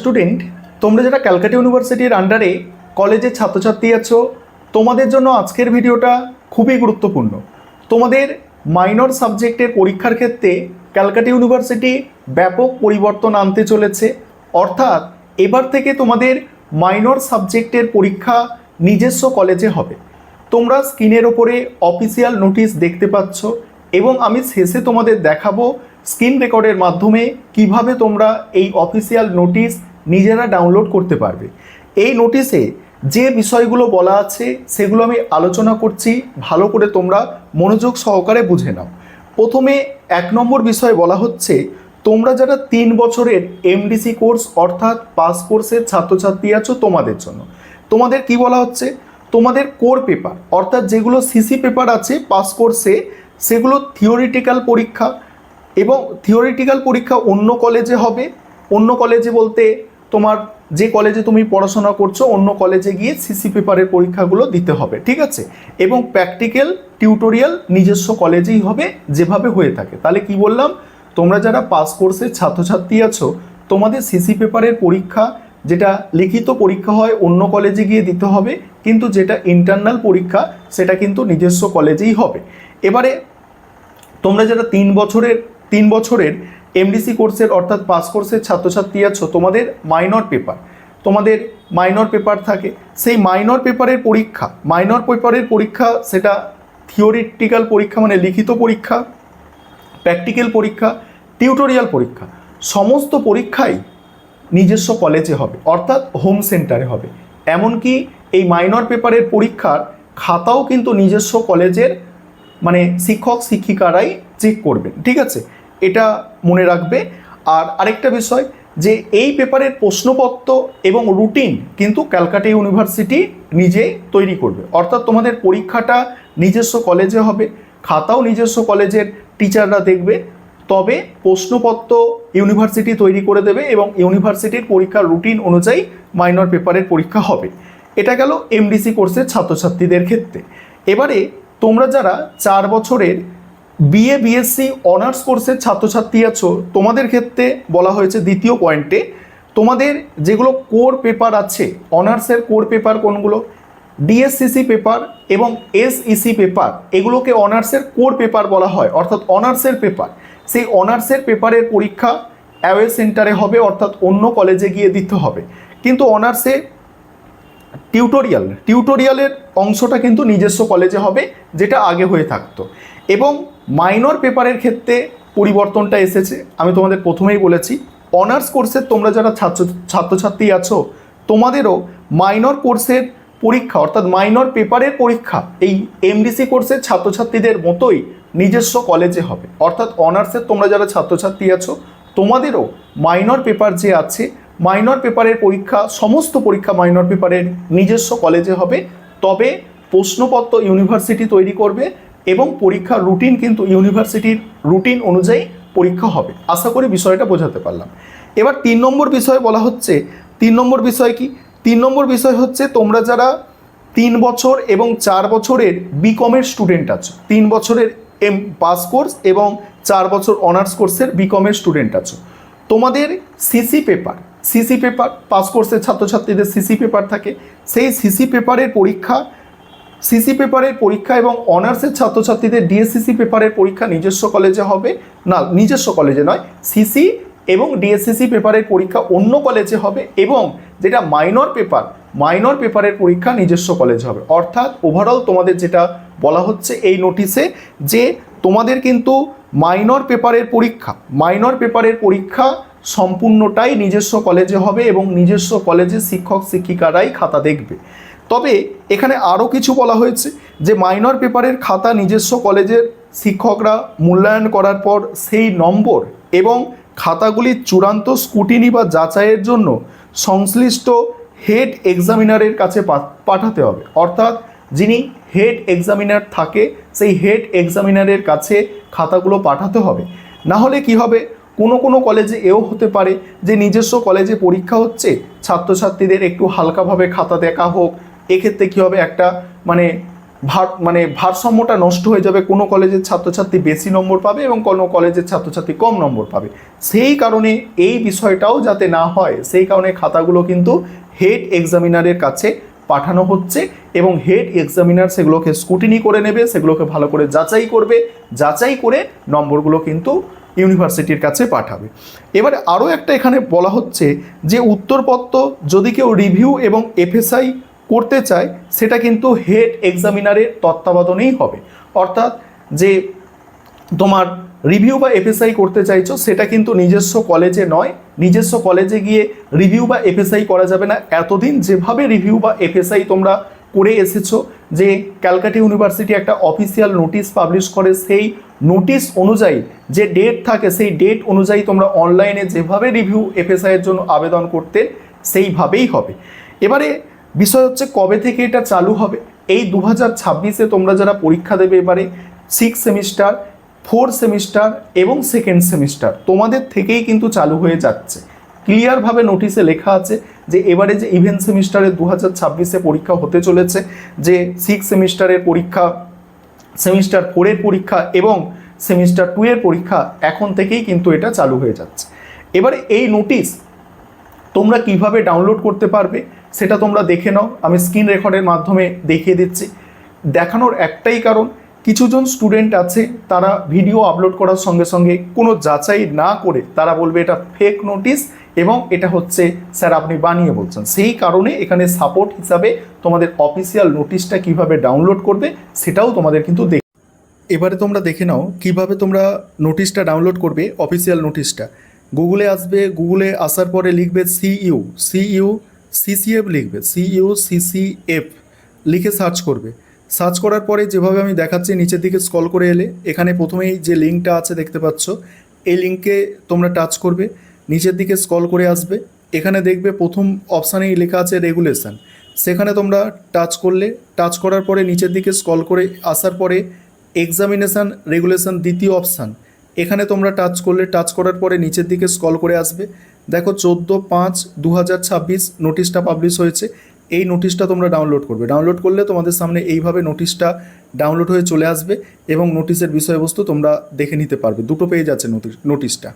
Student, তোমরা যারা ক্যালকাটা ইউনিভার্সিটির আন্ডারে কলেজের ছাত্রছাত্রী আছো, তোমাদের জন্য আজকের ভিডিওটা খুবই গুরুত্বপূর্ণ। তোমাদের মাইনর সাবজেক্টের পরীক্ষার ক্ষেত্রে ক্যালকাটা ইউনিভার্সিটি ব্যাপক পরিবর্তন আনতে চলেছে। অর্থাৎ এবার থেকে তোমাদের মাইনর সাবজেক্টের পরীক্ষা নিজস্ব কলেজে হবে। তোমরা স্ক্রিনের ওপরে অফিসিয়াল নোটিশ দেখতে পাচ্ছ এবং আমি শেষে তোমাদের দেখাবো স্ক্রিন রেকর্ডের মাধ্যমে কিভাবে তোমরা এই অফিসিয়াল নোটিশ নিজেরা ডাউনলোড করতে পারবে। এই নোটিশে যে বিষয়গুলো বলা আছে সেগুলো আমি আলোচনা করছি, ভালো করে তোমরা মনোযোগ সহকারে বুঝে নাও। প্রথমে 1 নম্বর বিষয় বলা হচ্ছে, তোমরা যারা 3 বছরের এমডিসি কোর্স অর্থাৎ পাস কোর্সের ছাত্রছাত্রী আছো, তোমাদের জন্য তোমাদের কি বলা হচ্ছে, তোমাদের কোর পেপার অর্থাৎ যেগুলো সিসি পেপার আছে পাস কোর্সে, সেগুলো থিওরিটিক্যাল পরীক্ষা এবং থিওরিটিক্যাল পরীক্ষা অন্য কলেজে হবে। অন্য কলেজে বলতে তোমার যে কলেজে তুমি পড়াশোনা করছো অন্য কলেজে গিয়ে সিসি পেপারের পরীক্ষাগুলো দিতে হবে, ঠিক আছে। এবং প্র্যাকটিক্যাল টিউটোরিয়াল নিজস্ব কলেজেই হবে যেভাবে হয়ে থাকে। তাহলে কি বললাম, তোমরা যারা পাস কোর্সের ছাত্রছাত্রী আছো, তোমাদের সিসি পেপারের পরীক্ষা যেটা লিখিত পরীক্ষা হয় অন্য কলেজে গিয়ে দিতে হবে, কিন্তু যেটা ইন্টারনাল পরীক্ষা সেটা কিন্তু নিজস্ব কলেজেই হবে। এবারে তোমরা যারা 3 বছরের এমডিসি কোর্সের অর্থাৎ পাস কোর্সের ছাত্রছাত্রী আছো, তোমাদের মাইনর পেপার থাকে। সেই মাইনর পেপারের পরীক্ষা সেটা থিওরিটিক্যাল পরীক্ষা মানে লিখিত পরীক্ষা, প্র্যাকটিক্যাল পরীক্ষা, টিউটোরিয়াল পরীক্ষা, সমস্ত পরীক্ষাই নিজস্ব কলেজে হবে অর্থাৎ হোম সেন্টারে হবে। এমনকি এই মাইনর পেপারের পরীক্ষার খাতাও কিন্তু নিজস্ব কলেজের মানে শিক্ষক শিক্ষিকারাই চেক করবেন, ঠিক আছে, এটা মনে রাখবে। আর আরেকটা বিষয় যে এই পেপারের প্রশ্নপত্র এবং রুটিন কিন্তু ক্যালকাটা ইউনিভার্সিটি নিজেই তৈরি করবে। অর্থাৎ তোমাদের পরীক্ষাটা নিজস্ব কলেজে হবে, খাতাও নিজস্ব কলেজের টিচাররা দেখবে, তবে প্রশ্নপত্র ইউনিভার্সিটি তৈরি করে দেবে এবং ইউনিভার্সিটির পরীক্ষার রুটিন অনুযায়ী মাইনর পেপারের পরীক্ষা হবে। এটা গেল এমডিসি কোর্সের ছাত্রছাত্রীদের ক্ষেত্রে। এবারে তোমরা যারা 4 বছরের বিএসসি অনার্স কোর্সের ছাত্রছাত্রী আছো, তোমাদের ক্ষেত্রে বলা হয়েছে দ্বিতীয় পয়েন্টে, তোমাদের যেগুলো কোর পেপার আছে, অনার্সের কোর পেপার কোনগুলো, ডিএসসিসি পেপার এবং এসইসি পেপার, এগুলোকে অনার্সের কোর পেপার বলা হয় অর্থাৎ অনার্সের পেপার। সেই অনার্সের পেপারের পরীক্ষা অ্যাওয়ে সেন্টারে হবে অর্থাৎ অন্য কলেজে গিয়ে দিতে হবে। কিন্তু অনার্সে টিউটোরিয়ালের অংশটা কিন্তু নিজস্ব কলেজে হবে, যেটা আগে হয়ে থাকতো। এবং মাইনর পেপারের ক্ষেত্রে পরিবর্তনটা এসেছে, আমি তোমাদের প্রথমেই বলেছি। অনার্স কোর্সের তোমরা যারা ছাত্রছাত্রী আছো, তোমাদেরও মাইনর কোর্সের পরীক্ষা অর্থাৎ মাইনর পেপারের পরীক্ষা এই এমডিসি কোর্সের ছাত্রছাত্রীদের মতোই নিজস্ব কলেজে হবে। অর্থাৎ অনার্সের তোমরা যারা ছাত্রছাত্রী আছো, তোমাদেরও মাইনর পেপার যে আছে, মাইনর পেপারের পরীক্ষা, সমস্ত পরীক্ষা মাইনর পেপারের নিজস্ব কলেজে হবে। তবে প্রশ্নপত্র ইউনিভার্সিটি তৈরি করবে এবং পরীক্ষার রুটিন কিন্তু ইউনিভার্সিটির রুটিন অনুযায়ী পরীক্ষা হবে। আশা করি বিষয়টা বোঝাতে পারলাম। এবার 3 নম্বর বিষয় বলা হচ্ছে, 3 নম্বর বিষয় কি, 3 নম্বর বিষয় হচ্ছে তোমরা যারা 3 বছর এবং 4 বছরের বিকমের স্টুডেন্ট আছো, 3 বছরের পাস কোর্স এবং 4 বছর অনার্স কোর্সের বিকমের স্টুডেন্ট আছো, তোমাদের সিসি পেপার পাস কোর্সের ছাত্রছাত্রীদের সিসি পেপার থাকে। সেই সিসি পেপারের পরীক্ষা এবং অনার্সের ছাত্রছাত্রীদের ডিএসসিসি পেপারের পরীক্ষা নিজস্ব কলেজে হবে, না নিজস্ব কলেজে নয়, সিসি এবং ডিএসসিসি পেপারের পরীক্ষা অন্য কলেজে হবে। এবং যেটা মাইনর পেপারের পরীক্ষা নিজস্ব কলেজে হবে। অর্থাৎ ওভারঅল তোমাদের যেটা বলা হচ্ছে এই নোটিশে, যে তোমাদের কিন্তু মাইনর পেপারের পরীক্ষা সম্পূর্ণটাই নিজস্ব কলেজে হবে এবং নিজস্ব কলেজের শিক্ষক শিক্ষিকারাই খাতা দেখবে। তবে এখানে আরও কিছু বলা হয়েছে যে মাইনর পেপারের খাতা নিজস্ব কলেজের শিক্ষকরা মূল্যায়ন করার পর সেই নম্বর এবং খাতাগুলির চূড়ান্ত স্ক্রুটিনি বা যাচাইয়ের জন্য সংশ্লিষ্ট হেড এক্সামিনারের কাছে পাঠাতে হবে। অর্থাৎ যিনি হেড এক্সামিনার থাকে সেই হেড এক্সামিনারের কাছে খাতাগুলো পাঠাতে হবে। না হলে কি হবে, কোনো কলেজে এও হতে পারে যে নিজস্ব কলেজে পরীক্ষা হচ্ছে, ছাত্রছাত্রীদের একটু হালকাভাবে খাতা দেখা হোক, এক্ষেত্রে কী হবে, একটা মানে ভারসাম্যটা নষ্ট হয়ে যাবে, কোনো কলেজের ছাত্রছাত্রী বেশি নম্বর পাবে এবং কোনো কলেজের ছাত্রছাত্রী কম নম্বর পাবে। সেই কারণে এই বিষয়টাও যাতে না হয় সেই কারণে খাতাগুলো কিন্তু হেড এক্সামিনারের কাছে পাঠানো হচ্ছে এবং হেড এক্সামিনার সেগুলোকে স্ক্রুটিনি করে নেবে, সেগুলোকে ভালো করে যাচাই করবে, যাচাই করে নম্বরগুলো কিন্তু ইউনিভার্সিটির কাছে পাঠাবে। এবারে আরও একটা এখানে বলা হচ্ছে যে উত্তরপত্র যদি কেউ রিভিউ এবং এফএসআই করতে চায় সেটা কিন্তু হেড এক্সামিনারের তত্ত্বাবধানেই হবে। অর্থাৎ যে তোমার রিভিউ বা এফএসআই করতে চাইছো সেটা কিন্তু নিজস্ব কলেজে নয়, নিজস্ব কলেজে গিয়ে রিভিউ বা এফএসআই করা যাবে না। এতদিন যেভাবে রিভিউ বা এফএসআই তোমরা করে এসেছো, যে ক্যালকাটা ইউনিভার্সিটি একটা অফিসিয়াল নোটিশ পাবলিশ করে, সেই নোটিশ অনুযায়ী যে ডেট থাকে সেই ডেট অনুযায়ী তোমরা অনলাইনে যেভাবে রিভিউ এফএসআইয়ের জন্য আবেদন করতে সেইভাবেই হবে। এবারে বিষয় হচ্ছে কবে থেকে এটা চালু হবে। এই 2026-এ তোমরা যারা পরীক্ষা দেবে এবারে 6 সেমিস্টার, 4 সেমিস্টার এবং 2nd সেমিস্টার তোমাদের থেকেই কিন্তু চালু হয়ে যাচ্ছে। ক্লিয়ারভাবে নোটিশে লেখা আছে যে এবারে যে ইভেন্ট সেমিস্টারের 2026-এ পরীক্ষা হতে চলেছে, যে 6 সেমিস্টারের পরীক্ষা, সেমিস্টার 4-এর পরীক্ষা এবং সেমিস্টার 2-এর পরীক্ষা এখন থেকেই কিন্তু এটা চালু হয়ে যাচ্ছে। এবারে এই নোটিশ তোমরা কিভাবে ডাউনলোড করতে পারবে সেটা তোমরা দেখে নাও, আমি স্ক্রিন রেকর্ডের মাধ্যমে দেখিয়ে দিচ্ছি। দেখানোর একটাই কারণ, কিছুজন স্টুডেন্ট আছে তারা ভিডিও আপলোড করার সঙ্গে সঙ্গে কোনো যাচাই না করে তারা বলবে এটা ফেক নোটিশ এবং এটা হচ্ছে স্যার আপনি বানিয়ে বলছেন। সেই কারণে এখানে সাপোর্ট হিসাবে তোমাদের অফিসিয়াল নোটিশটা কিভাবে ডাউনলোড করবে সেটাও তোমাদের কিন্তু এবারে তোমরা দেখে নাও কিভাবে তোমরা নোটিশটা ডাউনলোড করবে। অফিসিয়াল নোটিশটা গুগলে আসবে, গুগলে আসার পরে লিখবে CUCCF লিখবে, CUCCF লিখে সার্চ করবে। সার্চ করার পরে যেভাবে আমি দেখাচ্ছি নিচের দিকে স্ক্রল করে এলে এখানে প্রথমেই যে লিঙ্কটা আছে দেখতে পাচ্ছ, এই লিঙ্কে তোমরা টাচ করবে, নিচের দিকে স্ক্রল করে আসবে, এখানে দেখবে প্রথম অপশানেই লেখা আছে রেগুলেশন, সেখানে তোমরা টাচ করলে, টাচ করার পরে নিচের দিকে স্ক্রল করে আসার পরে এক্সামিনেশান রেগুলেশন দ্বিতীয় অপশান, এখানে তোমরা টাচ করলে, টাচ করার পরে নিচের দিকে স্ক্রল করে আসবে, দেখো 14/5/2026 নোটিশটা পাবলিশ হয়েছে। এই নোটিশটা তোমরা ডাউনলোড করবে। ডাউনলোড করলে তোমাদের সামনে এইভাবে নোটিশটা ডাউনলোড হয়ে চলে আসবে এবং নোটিশের বিষয়বস্তু তোমরা দেখে নিতে পারবে। দুটো পেজ আছে নোটিশটা।